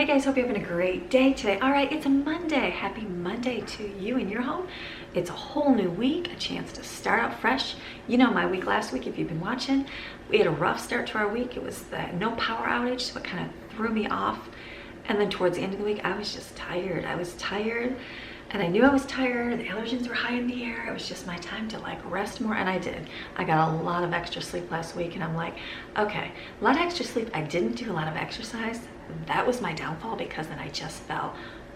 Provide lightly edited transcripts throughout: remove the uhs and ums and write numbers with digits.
guys, hope you're having a great day today. All right, it's a Monday. Happy Monday to you and your home. It's a whole new week, a chance to start out fresh. You know my week last week, if you've been watching, we had a rough start to our week. It was the no power outage, so it kind of threw me off. And then towards the end of the week, I was just tired. I was tired, and I knew I was tired. The allergens were high in the air. It was just my time to like rest more, and I did. I got a lot of extra sleep last week, and I'm like, okay, a lot of extra sleep. I didn't do a lot of exercise. That was my downfall, because then I just felt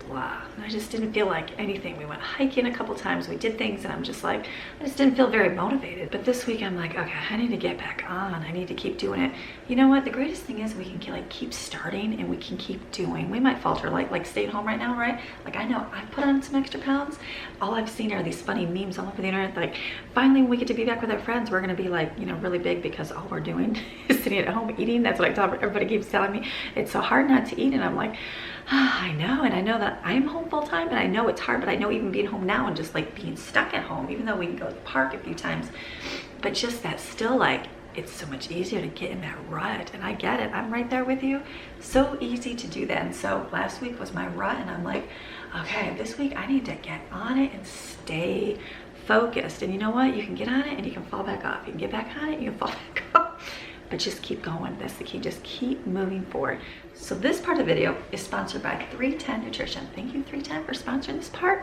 blah. I just didn't feel like anything. We went hiking a couple times, we did things, and I'm just like, I just didn't feel very motivated. But this week I'm like, okay, I need to get back on. I need to keep doing it. You know what? The greatest thing is we can like keep starting and we can keep doing. We might falter, like staying home right now, right? Like I know I've put on some extra pounds. All I've seen are these funny memes all over the internet. Like finally when we get to be back with our friends, we're gonna be like, you know, really big, because all we're doing is sitting at home eating. That's what I tell everybody, keeps telling me. It's so hard not to eat, and I'm like, I know, and I know that I'm home full time, and I know it's hard, but I know even being home now and just like being stuck at home, even though we can go to the park a few times, but just that still, like, it's so much easier to get in that rut. And I get it, I'm right there with you. So easy to do that. And so last week was my rut, and I'm like, okay, this week I need to get on it and stay focused. And you know what? You can get on it and you can fall back off. You can get back on it, you can fall back off. But just keep going. That's the key. Just keep moving forward. So this part of the video is sponsored by 310 Nutrition. Thank you, 310, for sponsoring this part.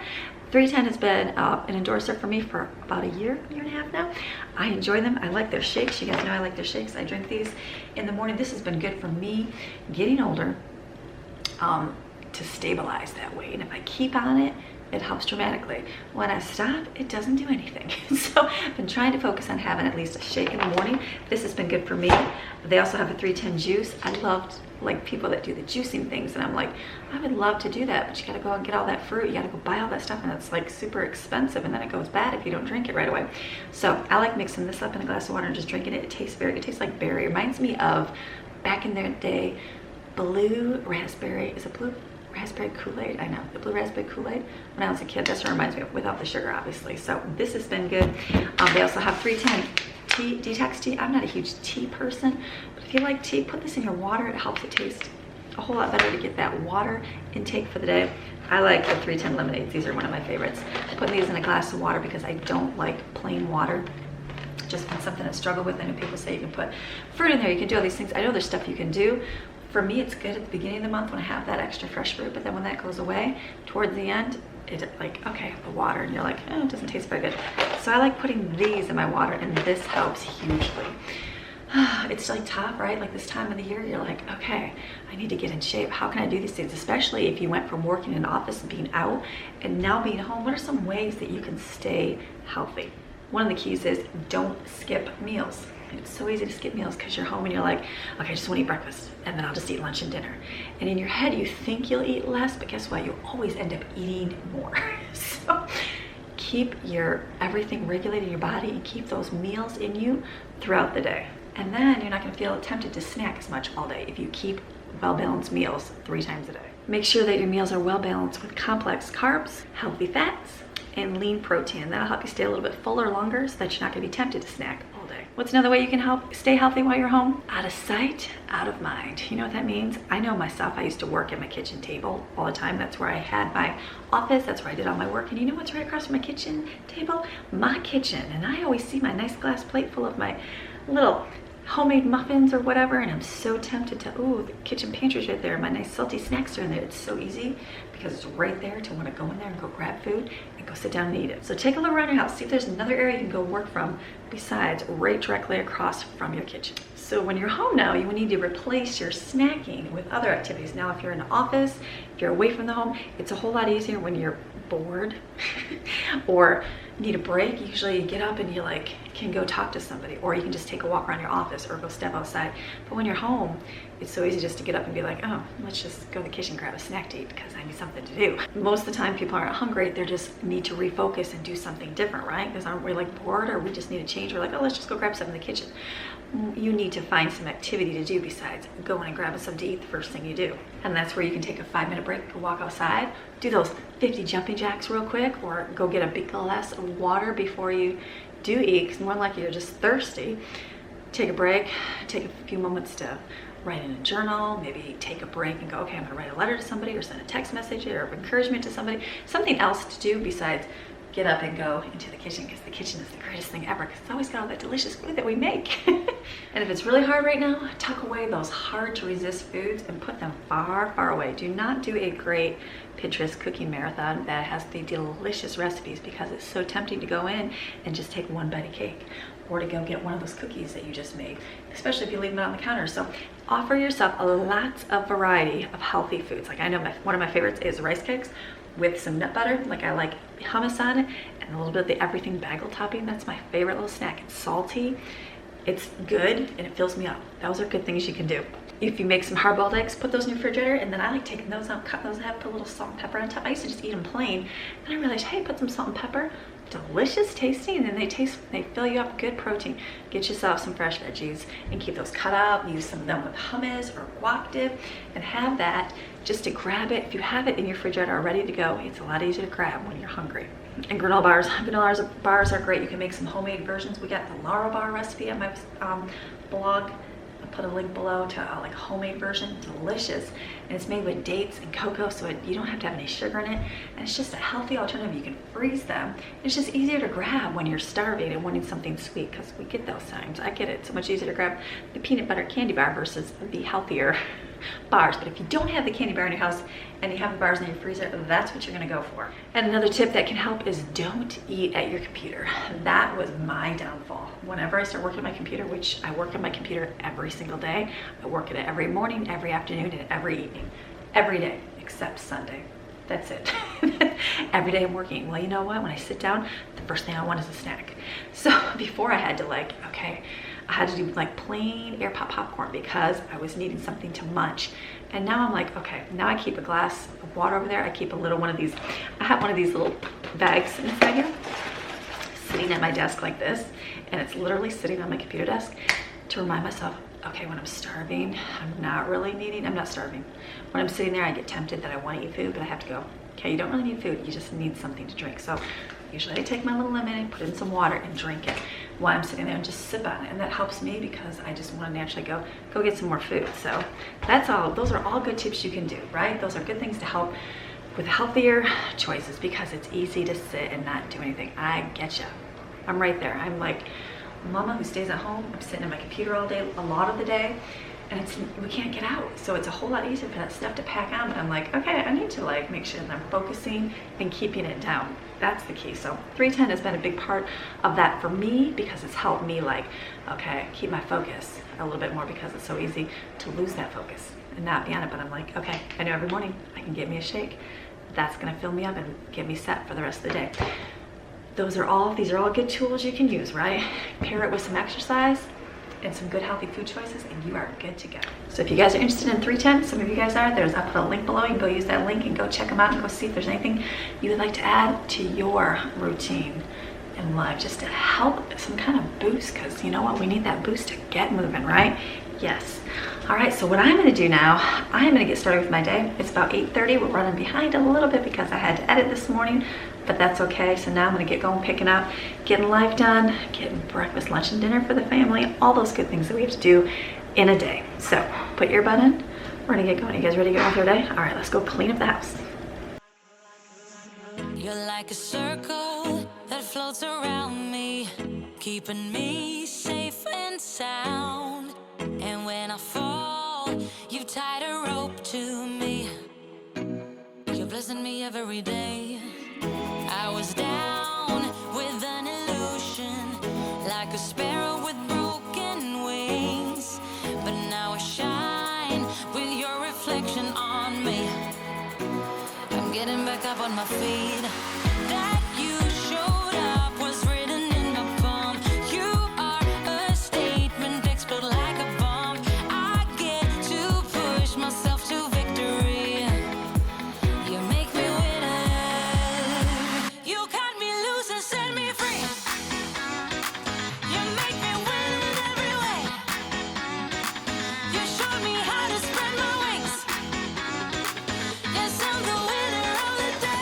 310 has been an endorser for me for about a year and a half now. I enjoy them. I like their shakes. You guys know I like their shakes. I drink these in the morning. This has been good for me getting older, to stabilize that weight. And if I keep on it, it helps dramatically. When I stop, it doesn't do anything. So I've been trying to focus on having at least a shake in the morning. This has been good for me. They also have a 310 juice. I loved like people that do the juicing things, and I'm like, I would love to do that, but you gotta go and get all that fruit. You gotta go buy all that stuff, and it's like super expensive, and then it goes bad if you don't drink it right away. So I like mixing this up in a glass of water and just drinking it. It tastes very good. It tastes like berry. It reminds me of back in their day, blue raspberry. Is it blue raspberry Kool-Aid? I know, the blue raspberry Kool-Aid when I was a kid. That's what it reminds me of, without the sugar, obviously. So this has been good. They also have 310 tea, detox tea. I'm not a huge tea person, but if you like tea, put this in your water. It helps it taste a whole lot better to get that water intake for the day. I like the 310 lemonades. These are one of my favorites. Putting these in a glass of water because I don't like plain water. Just been something I struggle with. I know people say you can put fruit in there, you can do all these things. I know there's stuff you can do. For me, it's good at the beginning of the month when I have that extra fresh fruit, but then when that goes away towards the end, it's like, okay, the water, and you're like, oh, it doesn't taste very good. So I like putting these in my water, and this helps hugely. It's like tough, right? Like this time of the year, you're like, okay, I need to get in shape. How can I do these things? Especially if you went from working in an office and being out and now being home. What are some ways that you can stay healthy? One of the keys is don't skip meals. It's so easy to skip meals because you're home and you're like, okay, I just want to eat breakfast, and then I'll just eat lunch and dinner. And in your head, you think you'll eat less, but guess what? You always end up eating more. So keep your everything regulated in your body and keep those meals in you throughout the day. And then you're not going to feel tempted to snack as much all day if you keep well-balanced meals 3 times a day. Make sure that your meals are well-balanced with complex carbs, healthy fats, and lean protein. That'll help you stay a little bit fuller longer, so that you're not going to be tempted to snack all day. What's another way you can help stay healthy while you're home? Out of sight, out of mind. You know what that means? I know myself, I used to work at my kitchen table all the time. That's where I had my office. That's where I did all my work. And you know what's right across from my kitchen table? My kitchen. And I always see my nice glass plate full of my little homemade muffins or whatever, and I'm so tempted to, oh, the kitchen pantry's right there, my nice salty snacks are in there. It's so easy because it's right there to want to go in there and go grab food and go sit down and eat it. So take a look around your house, see if there's another area you can go work from besides right directly across from your kitchen. So when you're home now, you will need to replace your snacking with other activities. Now, if you're in an office, if you're away from the home, it's a whole lot easier when you're bored or need a break. Usually you get up and you like can go talk to somebody, or you can just take a walk around your office or go step outside. But when you're home, it's so easy just to get up and be like, oh, let's just go to the kitchen and grab a snack to eat because I need something to do. Most of the time people aren't hungry, they just need to refocus and do something different, right? Because aren't we like bored, or we just need a change? We're like, oh, let's just go grab something in the kitchen. You need to find some activity to do besides going and grabbing something to eat the first thing you do. And that's where you can take a 5-minute break, go walk outside, do those 50 jumping jacks real quick, or go get a big glass of water before you do eat, because more likely you're just thirsty. Take a break, take a few moments to write in a journal, maybe take a break and go, okay, I'm gonna write a letter to somebody or send a text message or encouragement to somebody, something else to do besides get up and go into the kitchen, because the kitchen is the greatest thing ever, because it's always got all that delicious food that we make. And if it's really hard right now, tuck away those hard to resist foods and put them far, far away. Do not do a great Pinterest cooking marathon that has the delicious recipes, because it's so tempting to go in and just take one bite of cake, or to go get one of those cookies that you just made, especially if you leave them out on the counter. So offer yourself a lots of variety of healthy foods. Like I know one of my favorites is rice cakes with some nut butter. Like I like hummus on it and a little bit of the everything bagel topping. That's my favorite little snack. It's salty, it's good, and it fills me up. Those are good things you can do. If you make some hard-boiled eggs, put those in your refrigerator, and then I like taking those out, cut those in half, put a little salt and pepper on top. I used to just eat them plain, and I realized, hey, put some salt and pepper, delicious tasting, and they fill you up, good protein. Get yourself some fresh veggies and keep those cut out. Use some of them with hummus or guac dip, and have that just to grab it. If you have it in your refrigerator or ready to go, it's a lot easier to grab when you're hungry. And granola bars are great. You can make some homemade versions. We got the Lara bar recipe on my blog. I'll put a link below to like a homemade version. Delicious, and it's made with dates and cocoa, so you don't have to have any sugar in it, and it's just a healthy alternative. You can freeze them. It's just easier to grab when you're starving and wanting something sweet, because we get those times. I get it. It's so much easier to grab the peanut butter candy bar versus the healthier bars. But if you don't have the candy bar in your house and you have the bars in your freezer, that's what you're going to go for. And another tip that can help is don't eat at your computer. That was my downfall. Whenever I start working on my computer, which I work on my computer every single day, I work at it every morning, every afternoon, and every evening, every day except Sunday. That's it. Every day I'm working. Well, you know what? When I sit down, the first thing I want is a snack. So before I had to I had to do like plain air pop popcorn because I was needing something to munch. And now I'm like, okay, now I keep a glass of water over there. I keep a little one of these. I have one of these little bags inside here sitting at my desk like this. And it's literally sitting on my computer desk to remind myself, okay, when I'm starving, I'm not starving. When I'm sitting there, I get tempted that I want to eat food, but I have to go, okay, you don't really need food. You just need something to drink. So usually I take my little lemon, put in some water, and drink it while I'm sitting there and just sip on it. And that helps me because I just want to naturally go get some more food. So that's all. Those are all good tips you can do, right? Those are good things to help with healthier choices, because it's easy to sit and not do anything. I get you. I'm right there. I'm like mama who stays at home. I'm sitting at my computer all day, a lot of the day, and we can't get out. So it's a whole lot easier for that stuff to pack on. But I'm like, okay, I need to like make sure that I'm focusing and keeping it down. That's the key. So 310 has been a big part of that for me, because it's helped me like, okay, keep my focus a little bit more, because it's so easy to lose that focus and not be on it. But I'm like, okay, I know every morning I can get me a shake. That's gonna fill me up and get me set for the rest of the day. These are all good tools you can use, right? Pair it with some exercise and some good healthy food choices, and you are good to go. So if you guys are interested in 310, some of you guys are, I'll put a link below. You can go use that link and go check them out and go see if there's anything you would like to add to your routine in life, just to help some kind of boost, because you know what, we need that boost to get moving, right? Yes. All right, so what I'm gonna do now, I'm gonna get started with my day. It's about 8:30. We're running behind a little bit because I had to edit this morning, but that's okay. So now I'm gonna get going, picking up, getting life done, getting breakfast, lunch, and dinner for the family, all those good things that we have to do in a day. So put your earbud in. We're gonna get going. You guys ready to get on with your day? All right, let's go clean up the house. You're like a circle that floats around me, keeping me safe and sound. And when I fall, you tied a rope to me. You're blessing me every day. I was down with an illusion, like a sparrow with broken wings. But now I shine with your reflection on me. I'm getting back up on my feet. That you showed up was written in my palm. You are a statement, explode like a bomb. I get to push myself to victory. You make me winner. You cut me loose and set me free. You make me win in every way. You showed me how to spread my wings. Yes, I'm the winner of the day.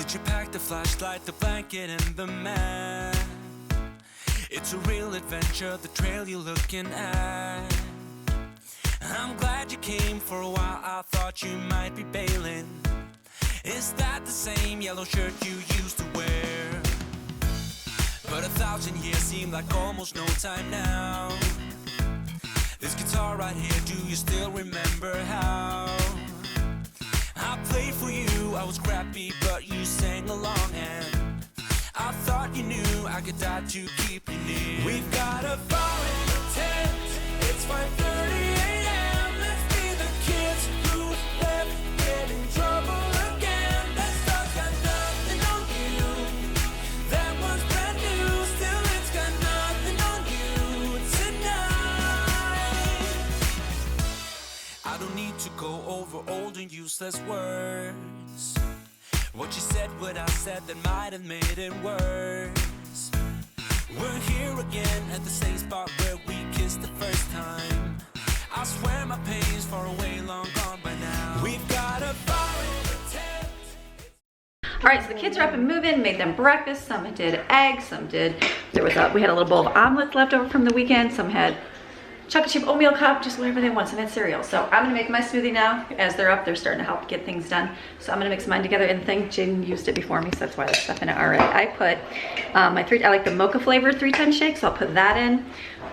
Did you pack the flashlight, the blanket, and the map? It's a real adventure, the trail you're looking at. I'm glad you came. For a while I thought you might be bailing. Is that the same yellow shirt you used to wear? But 1,000 years seem like almost no time now. This guitar right here, do you still remember how I played for you? I was scrappy, but you sang along, and I thought you knew I could die to keep you near. We've got a fire in the tent. It's 5:30 a.m. Let's be the kids who left, get in trouble again. That stuff's got nothing on you. That one's brand new. Still, it's got nothing on you tonight. I don't need to go over old and useless words. What you said, what I said, that might have made it worse. We're here again at the same spot where we kissed the first time. I swear my pain's far away, long gone by now. We've got a fire in the tent. All right, so the kids are up and moving, made them breakfast. Some did eggs, some did, we had a little bowl of omelets left over from the weekend. Some had chocolate chip oatmeal cup, just whatever they want. Some had cereal. So I'm gonna make my smoothie now. As they're up, they're starting to help get things done. So I'm gonna mix mine together in the thing. Jaden used it before me, so that's why there's stuff in it already. I put I like the mocha flavored 3-10 shake, so I'll put that in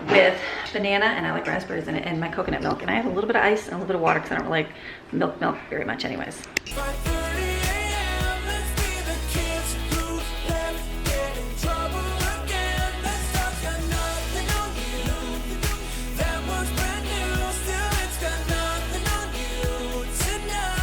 with banana, and I like raspberries in it, and my coconut milk. And I have a little bit of ice and a little bit of water because I don't like milk very much anyways. 5:30 a.m. Let's be the kids who left, get in trouble again. That stuff's got nothing on you. That one's brand new. Still, it's got nothing on you tonight.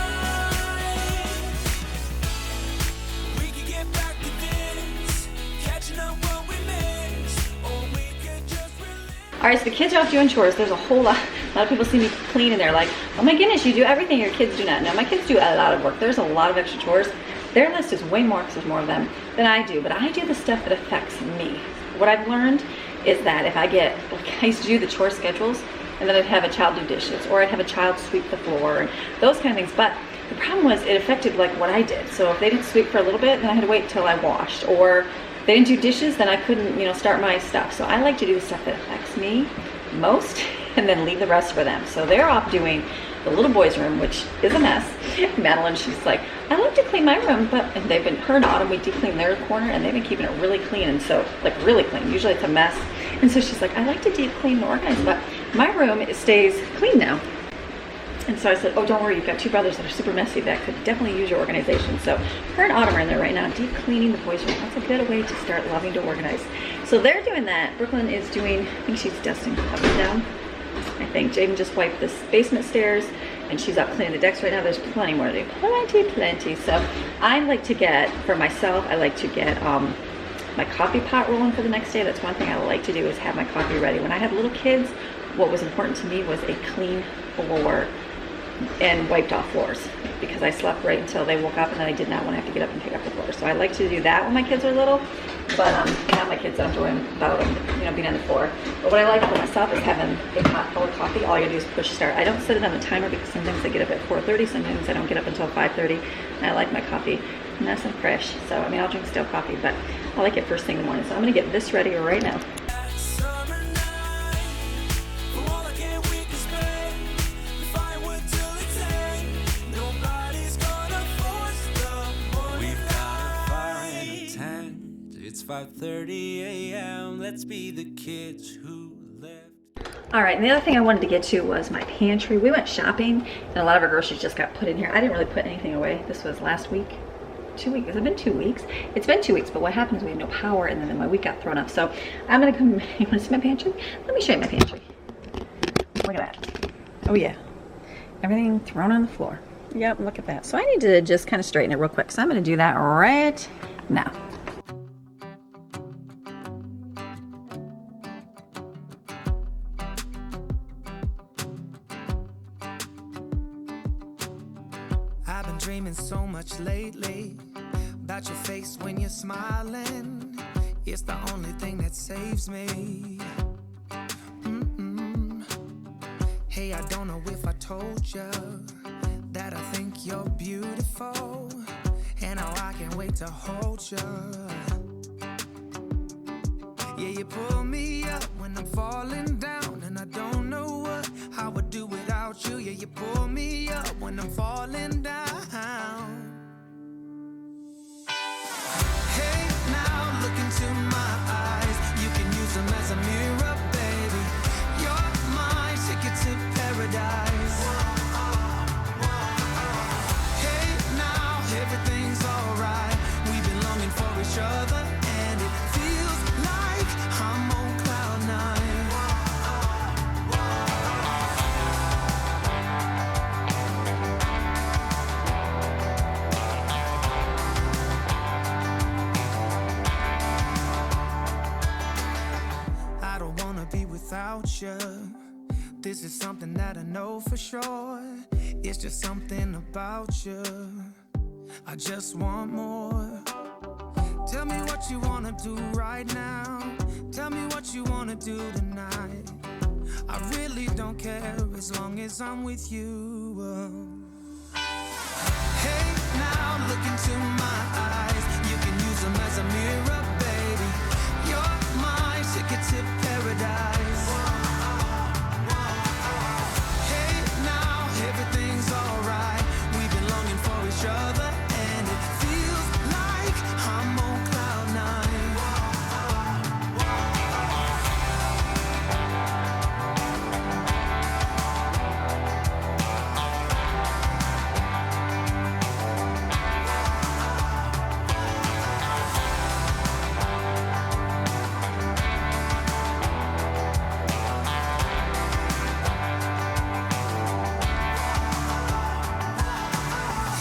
We could get back to this, catching up what we missed, or we could just relive. All right, so the kids are off doing chores. There's a lot of people see me clean and they're like, oh my goodness, you do everything your kids do not. No, my kids do a lot of work. There's a lot of extra chores. Their list is way more because there's more of them than I do, but I do the stuff that affects me. What I've learned is that if I used to do the chore schedules, and then I'd have a child do dishes, or I'd have a child sweep the floor, and those kind of things. But the problem was it affected like what I did. So if they didn't sweep for a little bit, then I had to wait till I washed, or they didn't do dishes, then I couldn't, start my stuff. So I like to do the stuff that affects me most and then leave the rest for them. So they're off doing the little boy's room, which is a mess. Madeline, she's like, I like to clean my room, and her and Autumn, we deep clean their corner, and they've been keeping it really clean, and so, like really clean. Usually it's a mess. And so she's like, I like to deep clean and organize, but my room, it stays clean now. And so I said, oh, don't worry, you've got two brothers that are super messy that could definitely use your organization. So her and Autumn are in there right now, deep cleaning the boys' room. That's a good way to start loving to organize. So they're doing that. Brooklyn is doing, I think she's dusting up and down. I think Jaden just wiped the basement stairs, and she's out cleaning the decks right now. There's plenty more to do, plenty. So I like to get, for myself, I like to get my coffee pot rolling for the next day. That's one thing I like to do, is have my coffee ready. When I had little kids, what was important to me was a clean floor and wiped off floors, because I slept right until they woke up, and then I did not want to have to get up and pick up the floor. So I like to do that when my kids are little, but not my kids. I don't worry about them, being on the floor. But what I like for myself is having a hot full of coffee. All you gotta do is push start. I don't set it on the timer because sometimes I get up at 4:30, sometimes I don't get up until 5:30, and I like my coffee nice and fresh. So I'll drink stale coffee, but I like it first thing in the morning. So I'm gonna get this ready right now. It's 5:30 a.m. Let's be the kids who left. All right, and the other thing I wanted to get to was my pantry. We went shopping, and a lot of our groceries just got put in here. I didn't really put anything away. This was last week. 2 weeks. Has it been 2 weeks? It's been 2 weeks, but what happens, we have no power, and then my week got thrown up. So I'm gonna come. You wanna see my pantry? Let me show you my pantry. Look at that. Oh yeah. Everything thrown on the floor. Yep, look at that. So I need to just kind of straighten it real quick. So I'm gonna do that right now. I've been dreaming so much lately about your face when you're smiling. It's the only thing that saves me. Hey, I don't know if I told you that I think you're beautiful, and now I can't wait to hold you. Yeah, you pull me up when I'm falling down, and I don't know what I would do without you. Yeah, you pull me up when I'm falling down. Hey, now look into my eyes. You can use them as a mirror, baby. You're my ticket to paradise. Hey, now everything's alright. We've been longing for each other, and it feels like I'm on cloud nine. I don't wanna be without you. This is something that I know for sure. It's just something about you. I just want more. Tell me what you wanna do right now. Tell me what you wanna do tonight. I really don't care as long as I'm with you. Hey, now look into my eyes. You can use them as a mirror, baby. You're my ticket to paradise. Hey, now everything's alright. We've been longing for each other, and it feels like I'm on cloud nine.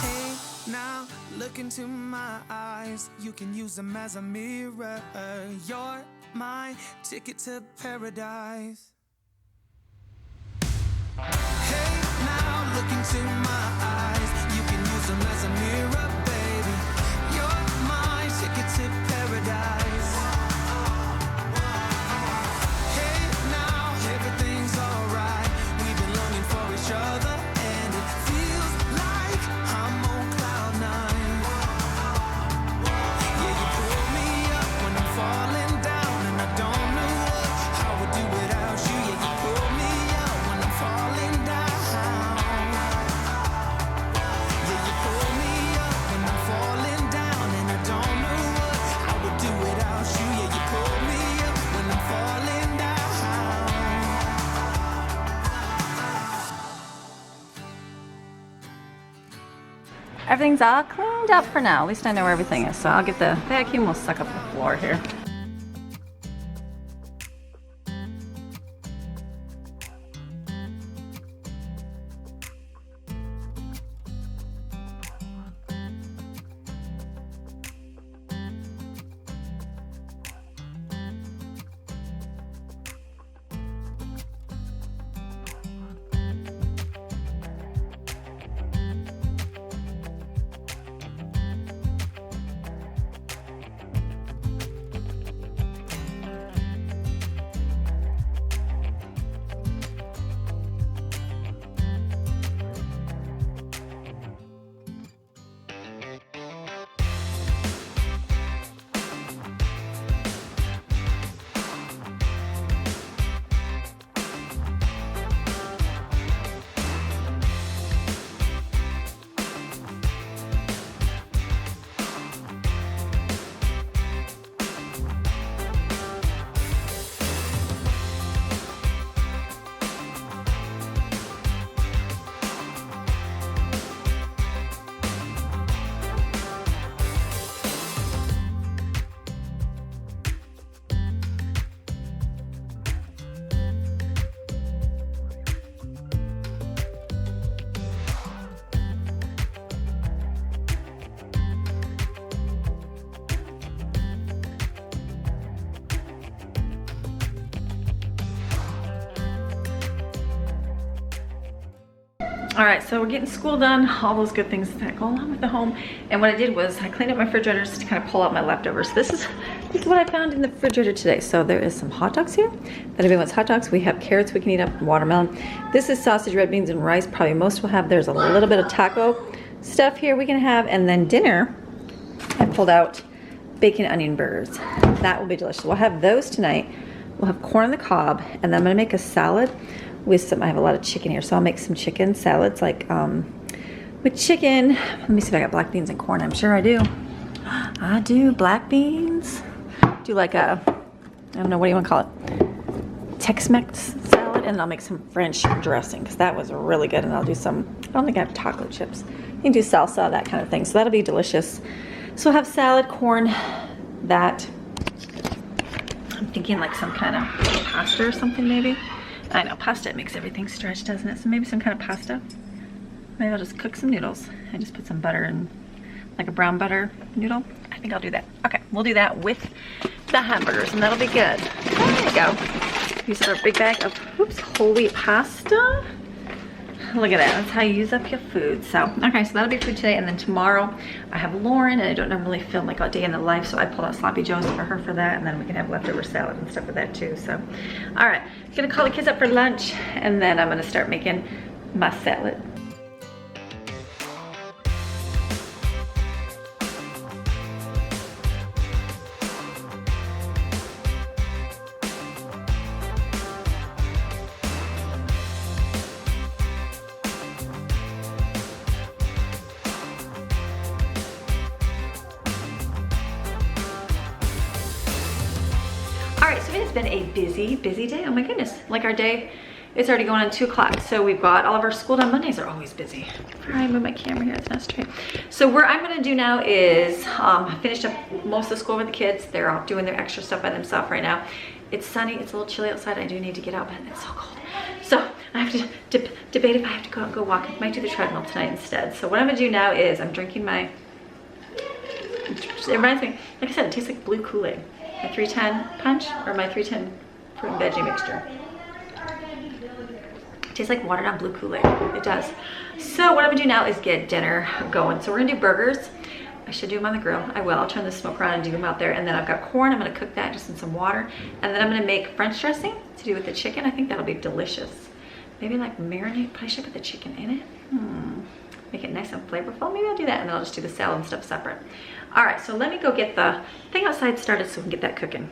Hey, now look into my eyes. You can use them as a mirror. You're my ticket to paradise. Hey, now look into my eyes. You can use them as a mirror, baby. You're my ticket to paradise. Hey, now everything's alright. We've been longing for each other, and it feels like I'm on cloud nine. Yeah, you pull me up when I'm falling down, and I don't know what I would do without you. Yeah, you pull me up when I'm falling down. Yeah, you pull me up when I'm falling down, and I don't know what I would do without you. Yeah, you pull me up when I'm falling down. Everything's all cleaned up for now. At least I know where everything is. So I'll get the vacuum. We'll suck up the floor here. All right, so we're getting school done, all those good things that go along with the home. And what I did was I cleaned up my refrigerators to kind of pull out my leftovers. This is what I found in the refrigerator today. So there is some hot dogs here. That everybody wants hot dogs. We have carrots we can eat up, watermelon. This is sausage, red beans, and rice. Probably most will have. There's a little bit of taco stuff here we can have. And then dinner, I pulled out bacon onion burgers. That will be delicious. We'll have those tonight. We'll have corn on the cob, and then I'm gonna make a salad with some, I have a lot of chicken here, so I'll make some chicken salads, like with chicken. Let me see if I got black beans and corn. I'm sure I do. I do, black beans. Do like a, I don't know, what do you wanna call it? Tex-Mex salad, and I'll make some French dressing, because that was really good, and I'll do some, I don't think I have taco chips. You can do salsa, that kind of thing, so that'll be delicious. So we'll have salad, corn, that. I'm thinking like some kind of pasta or something maybe. I know, pasta makes everything stretch, doesn't it? So maybe some kind of pasta. Maybe I'll just cook some noodles. I just put some butter in, like a brown butter noodle. I think I'll do that. Okay, we'll do that with the hamburgers, and that'll be good. There you go. Use our big bag of, whole wheat pasta. Look at that, that's how you use up your food. So, okay, so that'll be food today, and then tomorrow I have Lauren, and I don't normally film like a day in the life, so I pulled out Sloppy Joes for her for that, and then we can have leftover salad and stuff with that too. So, all right, gonna call the kids up for lunch, and then I'm gonna start making my salad. Alright, so it has been a busy day. Oh my goodness. Like our day, it's already going on 2 o'clock. So we've got all of our school done. Mondays are always busy. I move my camera here, it's not straight. So what I'm gonna do now is finish up most of the school with the kids. They're all doing their extra stuff by themselves right now. It's sunny, it's a little chilly outside. I do need to get out, but it's so cold. So I have to debate if I have to go out and go walk. I might do the treadmill tonight instead. So what I'm gonna do now is I'm drinking my, it reminds me, like I said, it tastes like blue Kool-Aid. My 310 punch or my 310 fruit and veggie mixture. It tastes like watered down blue Kool-Aid. It does. So what I'm gonna do now is get dinner going. So we're gonna do burgers. I should do them on the grill. I will. I'll turn the smoke around and do them out there. And then I've got corn. I'm gonna cook that just in some water. And then I'm gonna make French dressing to do with the chicken. I think that'll be delicious. Maybe like marinate. Probably should put the chicken in it. Make it nice and flavorful. Maybe I'll do that, and then I'll just do the salad and stuff separate. All right, so let me go get the thing outside started so we can get that cooking.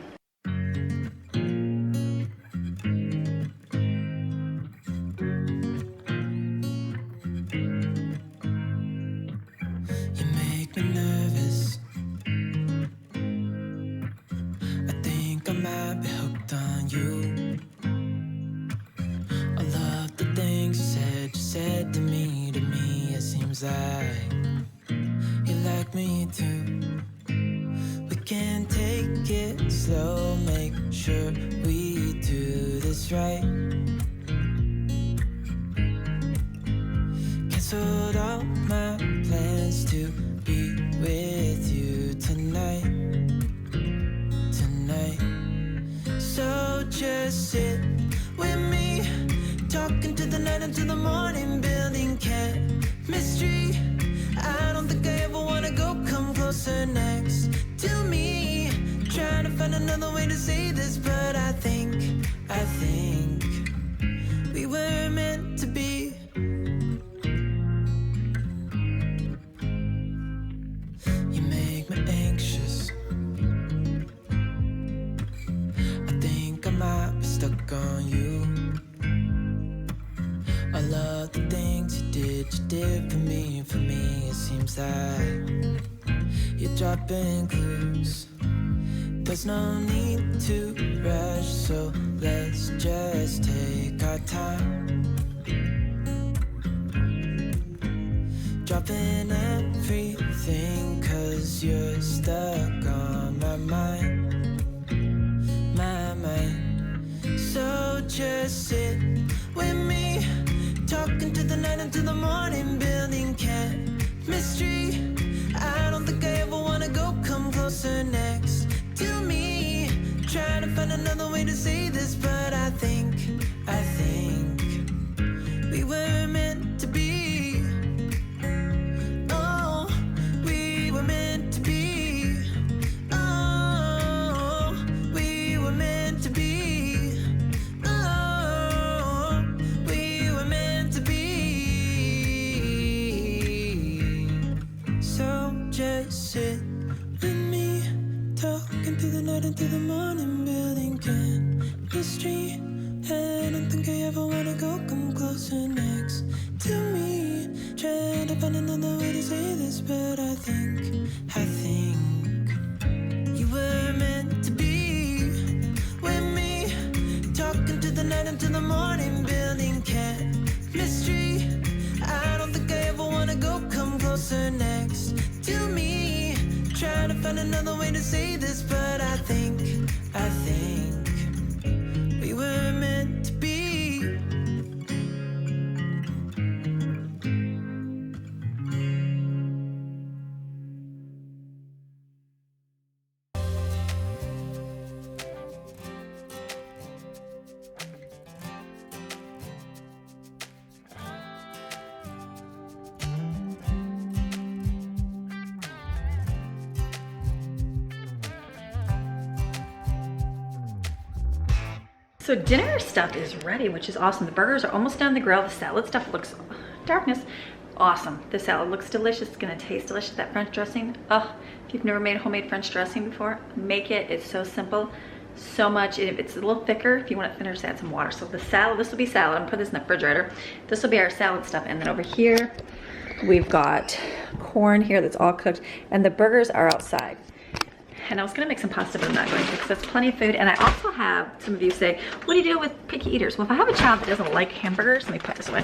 You make me nervous. I think I might be hooked on you. All of the things you said to me, it seems like you like me too. We can take it slow, make sure we do this right. Canceled all my plans to be with you tonight. So just sit with me, talking to the night until the morning, building chemistry. I don't think I ever wanna go come closer next to me. Trying to find another way to say this, but I think we were meant to be. You make me anxious. I think I might be stuck on you. I love the things you did for me, it seems like you're dropping clues. There's no need to rush, so let's just take our time. Dropping everything, 'cause you're stuck on my mind. So just sit with me, talking to the night until the morning, building chemistry. I don't think I ever wanna go come closer next to me. Trying to find another way to say this, but I think we were meant to be. Oh, we were meant to be. Oh, we were meant to be. Oh, we were meant to be. So just sit talking through the night into the morning, building chemistry. And I don't think I ever wanna go come closer next to me. Trying to find another way to say this, but I think you were meant to be with me. Talking to the night until the morning, building chemistry. I don't think I ever wanna go come closer next to me. Trying to find another way to say this, but I think we were meant to be. So dinner stuff is ready, which is awesome. The burgers are almost done on the grill. The salad stuff looks, darkness, awesome. The salad looks delicious. It's gonna taste delicious. That French dressing, oh, if you've never made homemade French dressing before, make it. It's so simple, so much. If it's a little thicker, if you want it thinner, just add some water. So the salad, this will be salad. I'm gonna put this in the refrigerator. This will be our salad stuff. And then over here, we've got corn here that's all cooked, and the burgers are outside. And I was gonna make some pasta, but I'm not going to, because that's plenty of food. And I also have, some of you say, what do you do with picky eaters? Well, if I have a child that doesn't like hamburgers, let me put this away,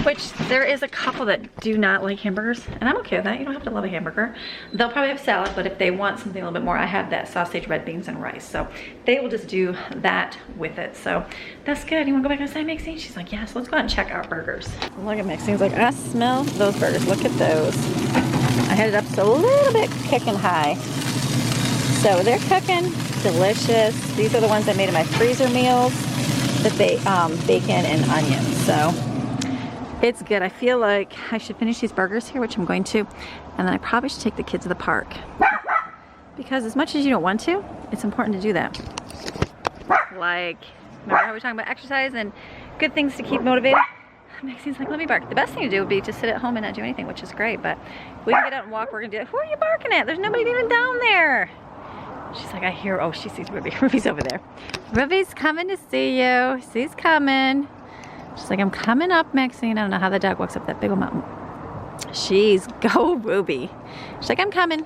which there is a couple that do not like hamburgers, and I'm okay with that. You don't have to love a hamburger. They'll probably have salad, but if they want something a little bit more, I have that sausage, red beans, and rice. So they will just do that with it. So that's good. You wanna go back inside, Maxine? She's like, yes, let's go out and check our burgers. Look at Maxine's like, I smell those burgers. Look at those. I had it up just a little bit kicking high. So they're cooking, delicious. These are the ones I made in my freezer meals, that they bacon and onions. So it's good. I feel like I should finish these burgers here, which I'm going to, and then I probably should take the kids to the park, because as much as you don't want to, it's important to do that. Like, remember how we were talking about exercise and good things to keep motivated? Maxine's like, let me bark. The best thing to do would be to sit at home and not do anything, which is great, but we can get out and walk. We're gonna do it. Who are you barking at? There's nobody even down there. She's like, I hear, oh, she sees Ruby. Ruby's over there. Ruby's coming to see you. She's coming. She's like, I'm coming up, Maxine. I don't know how the dog walks up that big old mountain. She's, go Ruby. She's like, I'm coming.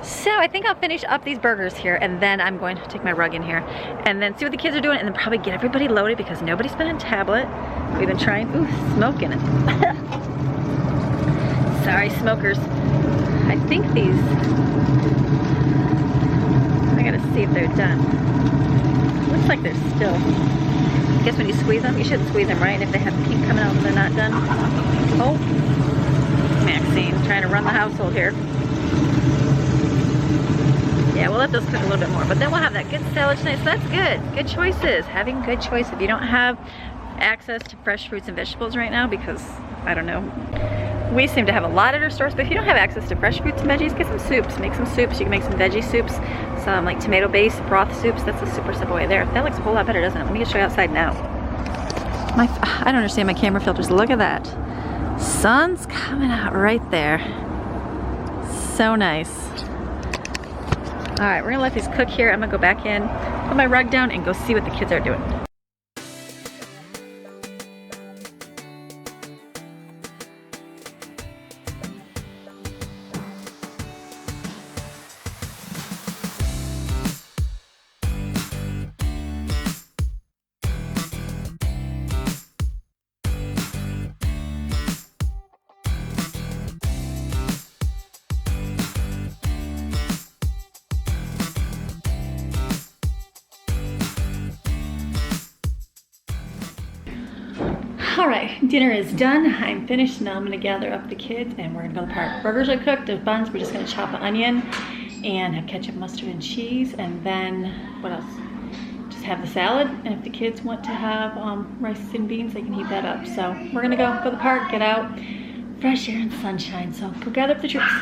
So I think I'll finish up these burgers here, and then I'm going to take my rug in here and then see what the kids are doing, and then probably get everybody loaded, because nobody's been on tablet. We've been trying, ooh, smoking it. Sorry, smokers. I think these, I gotta see if they're done. Looks like they're still. I guess when you squeeze them, you shouldn't squeeze them, right? And if they have peat coming out and they're not done. Oh, Maxine, trying to run the household here. Yeah, we'll let those cook a little bit more, but then we'll have that good salad tonight. So that's good. Good choices. Having good choices. If you don't have access to fresh fruits and vegetables right now, because I don't know, we seem to have a lot at our stores, but if you don't have access to fresh fruits and veggies, get some soups. Make some soups. You can make some veggie soups, some like tomato-based broth soups. That's a super simple way there. That looks a whole lot better, doesn't it? Let me just show you outside now. I don't understand my camera filters. Look at that. Sun's coming out right there. So nice. All right, we're gonna let these cook here. I'm gonna go back in, put my rug down, and go see what the kids are doing. All right, dinner is done. I'm finished. Now I'm gonna gather up the kids and we're gonna go to the park. Burgers are cooked, there's buns. We're just gonna chop an onion and have ketchup, mustard, and cheese. And then, what else? Just have the salad. And if the kids want to have rice and beans, they can heat that up. So we're gonna go to the park, get out, fresh air and sunshine. So go gather up the troops.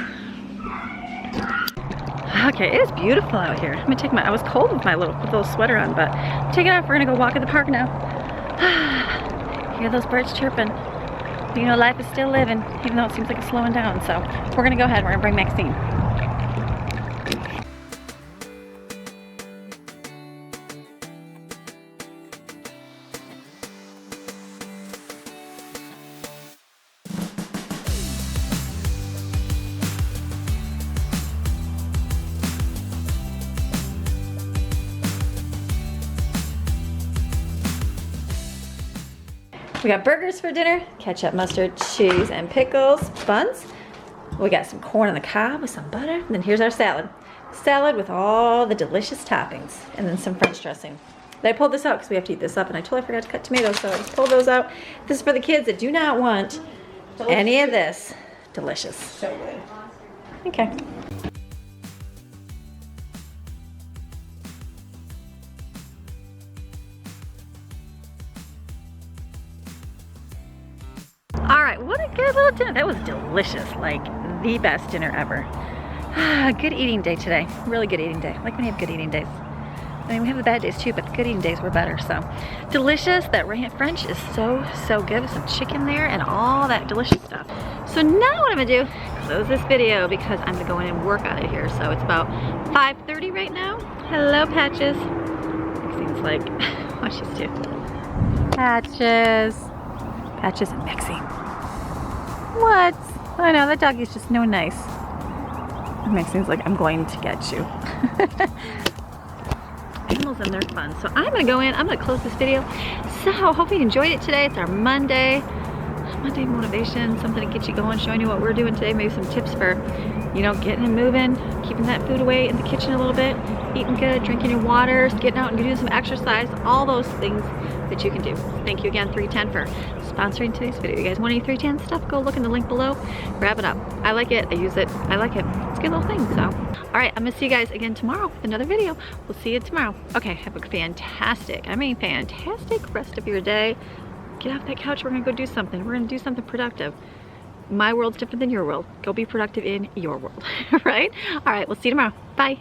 Okay, it is beautiful out here. I'm gonna take I was cold with my little sweater on, but take it off. We're gonna go walk at the park now. Hear those birds chirping. You know, life is still living, even though it seems like it's slowing down. So we're gonna go ahead. We're gonna bring Maxine. We got burgers for dinner, ketchup, mustard, cheese, and pickles, buns. We got some corn on the cob with some butter. And then here's our salad. Salad with all the delicious toppings. And then some French dressing. I pulled this out because we have to eat this up, and I totally forgot to cut tomatoes, so I just pulled those out. This is for the kids that do not want any of this. Delicious. So good. Okay. All right, what a good little dinner. That was delicious, like the best dinner ever. Good eating day today. Really good eating day. I like when you have good eating days. I mean, we have the bad days too, but the good eating days were better. So delicious. That French is so good with some chicken there and all that delicious stuff. So now what I'm gonna do, close this video because I'm gonna go in and work on it here. So it's about 5:30 right now. Hello, Patches. Maxine's like, watch these two. Patches. Patches and Maxine. What? I know, that doggy's just no nice. Maxine's like, I'm going to get you. Animals and they're fun. So I'm gonna go in, I'm gonna close this video. So hopefully you enjoyed it today. It's our Monday motivation, something to get you going, showing you what we're doing today, maybe some tips for, you know, getting and moving, keeping that food away in the kitchen a little bit, eating good, drinking your waters, getting out and doing some exercise, all those things that you can do. Thank you again, 310, for sponsoring today's video. You guys want any 310 stuff? Go look in the link below, grab it up. I like it, I use it, I like it. It's a good little thing, so. All right, I'm gonna see you guys again tomorrow with another video. We'll see you tomorrow. Okay, have a fantastic rest of your day. Get off that couch, we're gonna go do something. We're gonna do something productive. My world's different than your world. Go be productive in your world, right? All right, we'll see you tomorrow. Bye.